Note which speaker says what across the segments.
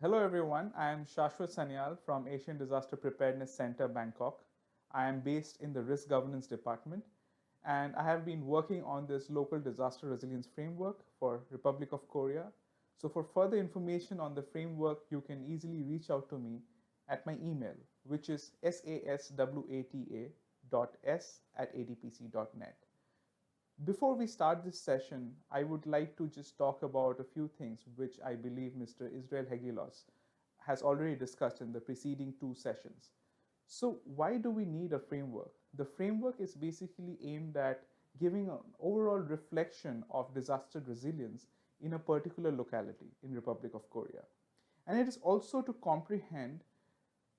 Speaker 1: Hello everyone, I am Saswata Sanyal from Asian Disaster Preparedness Center, Bangkok. I am based in the Risk Governance Department and I have been working on this local disaster resilience framework for Republic of Korea. So for further information on the framework, you can easily reach out to me at my email, which is saswata.s@adpc.net. Before we start this session, I would like to just talk about a few things which I believe Mr. Israel Hegelos has already discussed in the preceding two sessions. So why do we need a framework? The framework is basically aimed at giving an overall reflection of disaster resilience in a particular locality in Republic of Korea. And it is also to comprehend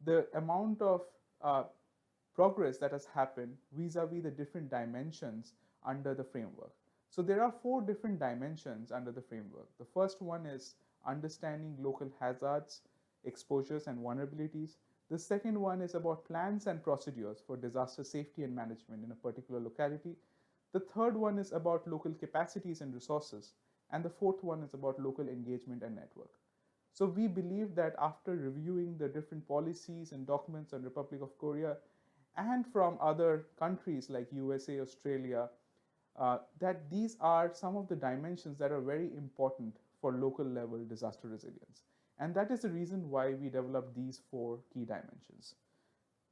Speaker 1: the amount of uh, progress that has happened vis-a-vis the different dimensions under the framework. So there are four different dimensions under the framework. The first one is understanding local hazards, exposures, and vulnerabilities. The second one is about plans and procedures for disaster safety and management in a particular locality. The third one is about local capacities and resources. And the fourth one is about local engagement and network. So we believe that after reviewing the different policies and documents on Republic of Korea and from other countries like USA, Australia, that these are some of the dimensions that are very important for local level disaster resilience. And that is the reason why we developed these four key dimensions.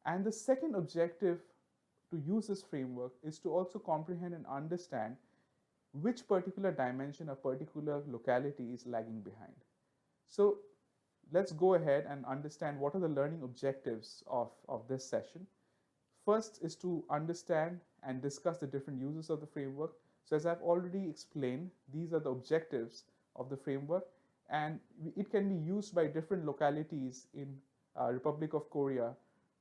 Speaker 1: And the second objective to use this framework is to also comprehend and understand which particular dimension a particular locality is lagging behind. So let's go ahead and understand what are the learning objectives of this session. First is to understand and discuss the different uses of the framework. So as I've already explained, these are the objectives of the framework, and it can be used by different localities in Republic of Korea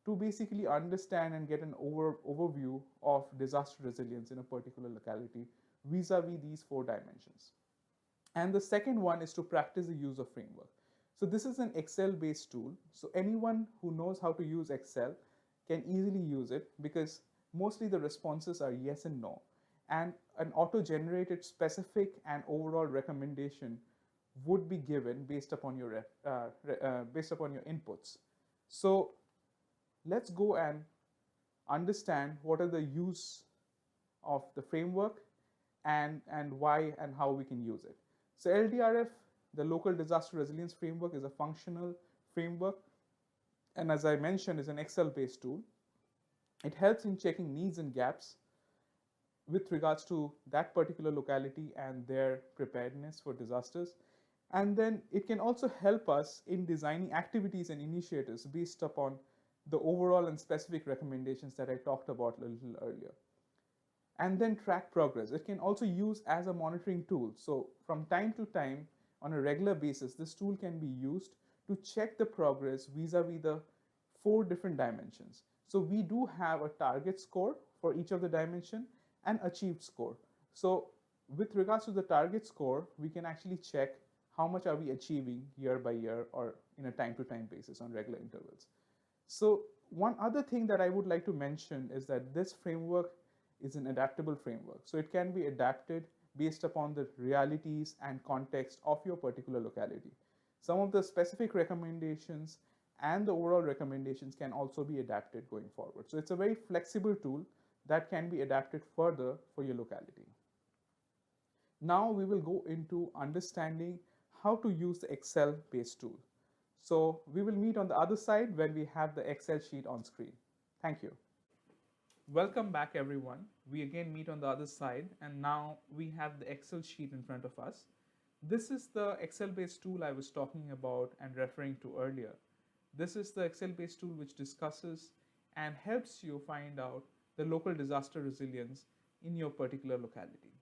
Speaker 1: to basically understand and get an overview of disaster resilience in a particular locality vis-a-vis these four dimensions. And the second one is to practice the use of framework. So this is an Excel-based tool. So anyone who knows how to use Excel can easily use it because mostly the responses are yes and no. And an auto-generated specific and overall recommendation would be given based upon your inputs. So let's go and understand what are the use of the framework and why and how we can use it. So LDRF, the Local Disaster Resilience Framework, is a functional framework, and as I mentioned, is an Excel-based tool. It helps in checking needs and gaps with regards to that particular locality and their preparedness for disasters. And then it can also help us in designing activities and initiatives based upon the overall and specific recommendations that I talked about a little earlier. And then track progress. It can also use as a monitoring tool. So from time to time, on a regular basis, this tool can be used to check the progress vis-a-vis the four different dimensions. So we do have a target score for each of the dimension and achieved score. So with regards to the target score, we can actually check how much are we achieving year by year or in a time-to-time basis on regular intervals. So one other thing that I would like to mention is that this framework is an adaptable framework. So it can be adapted based upon the realities and context of your particular locality. Some of the specific recommendations and the overall recommendations can also be adapted going forward. So it's a very flexible tool that can be adapted further for your locality. Now we will go into understanding how to use the Excel-based tool. So we will meet on the other side when we have the Excel sheet on screen. Thank you. Welcome back everyone. We again meet on the other side and now we have the Excel sheet in front of us. This is the Excel-based tool I was talking about and referring to earlier. This is the Excel-based tool which discusses and helps you find out the local disaster resilience in your particular locality.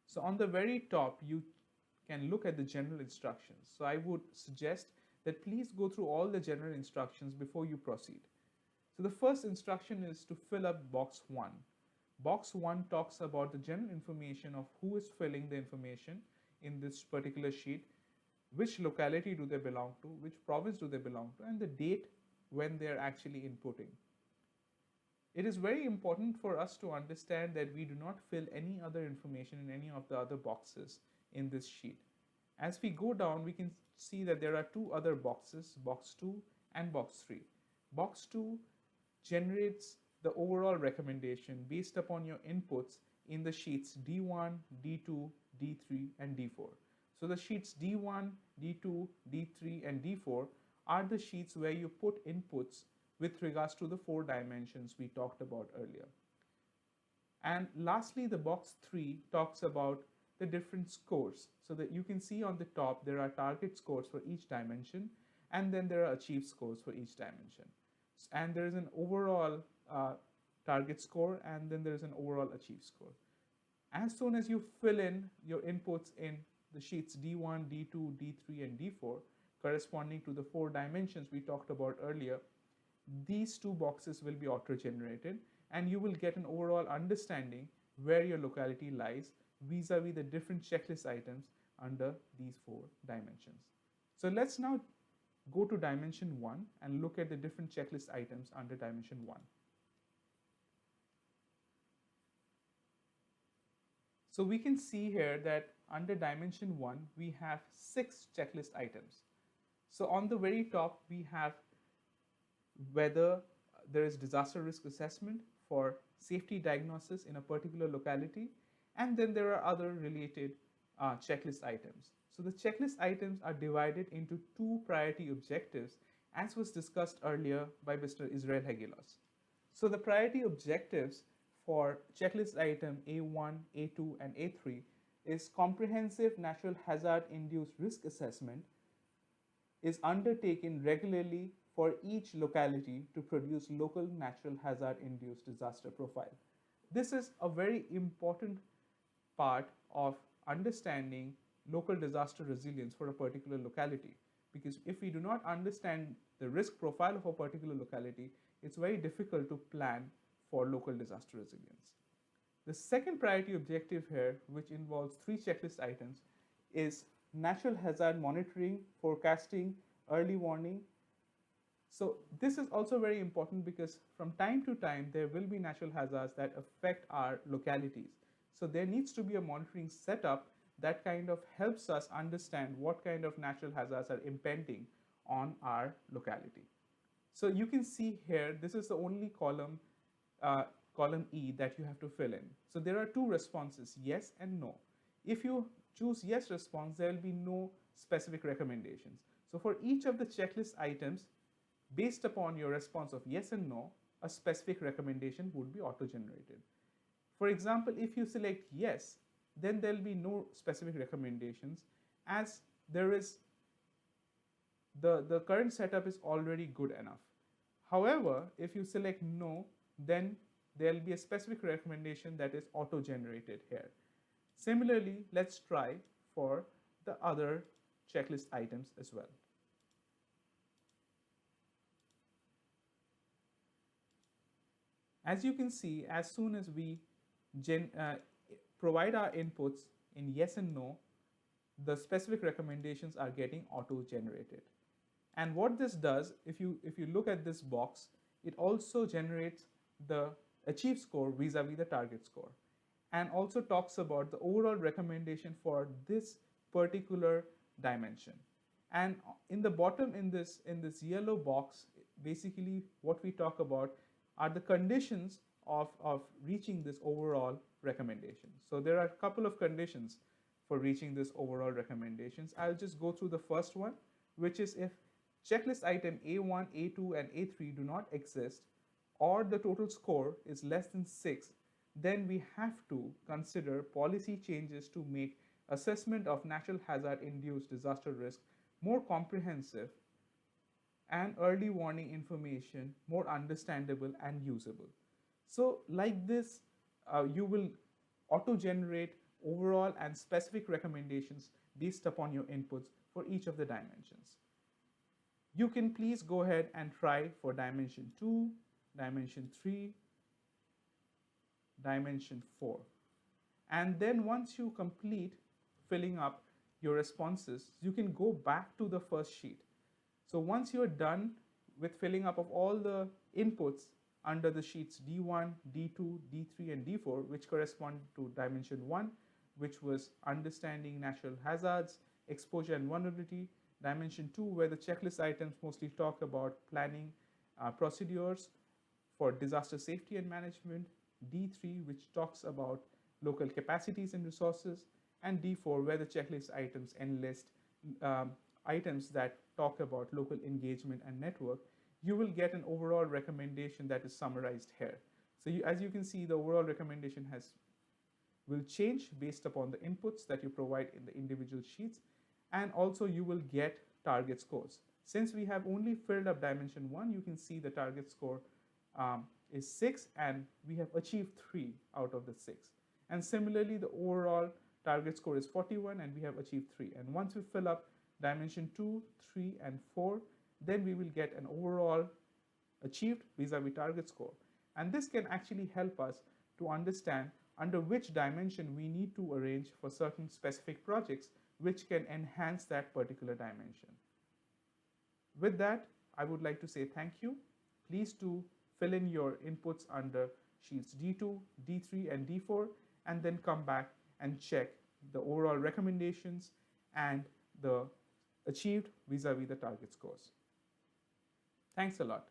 Speaker 1: So on the very top, you can look at the general instructions. So I would suggest that please go through all the general instructions before you proceed. So the first instruction is to fill up box 1. Box 1 talks about the general information of who is filling the information in this particular sheet, which locality do they belong to, which province do they belong to, and the date when they're actually inputting. It is very important for us to understand that we do not fill any other information in any of the other boxes in this sheet. As we go down, we can see that there are two other boxes, box 2 and box 3. Box 2 generates the overall recommendation based upon your inputs in the sheets D1, D2, D3, and D4. So the sheets D1, D2, D3, and D4 are the sheets where you put inputs with regards to the 4 dimensions we talked about earlier. And lastly, the box 3 talks about the different scores. So that you can see on the top, there are target scores for each dimension, and then there are achieved scores for each dimension. And there is an overall target score, and then there is an overall achieved score. As soon as you fill in your inputs in the sheets D1, D2, D3, and D4, corresponding to the 4 dimensions we talked about earlier, these 2 boxes will be auto-generated, and you will get an overall understanding where your locality lies vis-a-vis the different checklist items under these 4 dimensions. So let's now go to dimension 1 and look at the different checklist items under dimension 1. So we can see here that under dimension 1, we have 6 checklist items. So on the very top, we have whether there is disaster risk assessment for safety diagnosis in a particular locality, and then there are other related checklist items. So the checklist items are divided into 2 priority objectives, as was discussed earlier by Mr. Israel Hagelos. So the priority objectives for checklist item A1, A2, and A3 is comprehensive natural hazard induced risk assessment is undertaken regularly for each locality to produce local natural hazard induced disaster profile. This is a very important part of understanding local disaster resilience for a particular locality, because if we do not understand the risk profile of a particular locality, it's very difficult to plan for local disaster resilience. The second priority objective here, which involves 3 checklist items, is natural hazard monitoring, forecasting, early warning. So this is also very important because from time to time, there will be natural hazards that affect our localities. So there needs to be a monitoring setup that kind of helps us understand what kind of natural hazards are impending on our locality. So you can see here, this is the only column, column E, that you have to fill in. So there are 2 responses, yes and no. If you choose yes response, there will be no specific recommendations. So for each of the checklist items, based upon your response of yes and no, a specific recommendation would be auto-generated. For example, if you select yes, then there will be no specific recommendations, as there is the current setup is already good enough. However, if you select no, then there will be a specific recommendation that is auto-generated here. Similarly, let's try for the other checklist items as well. As you can see, as soon as we provide our inputs in yes and no, the specific recommendations are getting auto-generated. And what this does, if you look at this box, it also generates the achieved score vis-a-vis the target score, and also talks about the overall recommendation for this particular dimension. And in the bottom, in this yellow box, basically what we talk about are the conditions of reaching this overall recommendation. So there are a couple of conditions for reaching this overall recommendations. I'll just go through the first one, which is if checklist item A1, A2, and A3 do not exist, or the total score is less than 6, then we have to consider policy changes to make assessment of natural hazard induced disaster risk more comprehensive and early warning information more understandable and usable. So like this, you will auto-generate overall and specific recommendations based upon your inputs for each of the dimensions. You can please go ahead and try for dimension 2, dimension 3, dimension 4. And then once you complete filling up your responses, you can go back to the first sheet. So once you're done with filling up of all the inputs under the sheets D1, D2, D3, and D4, which correspond to dimension 1, which was understanding natural hazards exposure and vulnerability. Dimension 2, where the checklist items mostly talk about planning procedures for disaster safety and management. D3, which talks about local capacities and resources. And D4, where the checklist items enlist items that talk about local engagement and network. You will get an overall recommendation that is summarized here. So as you can see, the overall recommendation will change based upon the inputs that you provide in the individual sheets, and also you will get target scores. Since we have only filled up dimension 1, you can see the target score is 6, and we have achieved 3 out of the 6. And similarly, the overall target score is 41, and we have achieved 3. And once we fill up dimension 2, 3, and 4, then we will get an overall achieved vis-a-vis target score. And this can actually help us to understand under which dimension we need to arrange for certain specific projects which can enhance that particular dimension. With that, I would like to say thank you. Please do fill in your inputs under sheets D2, D3, and D4, and then come back and check the overall recommendations and the achieved vis-a-vis the target scores. Thanks a lot.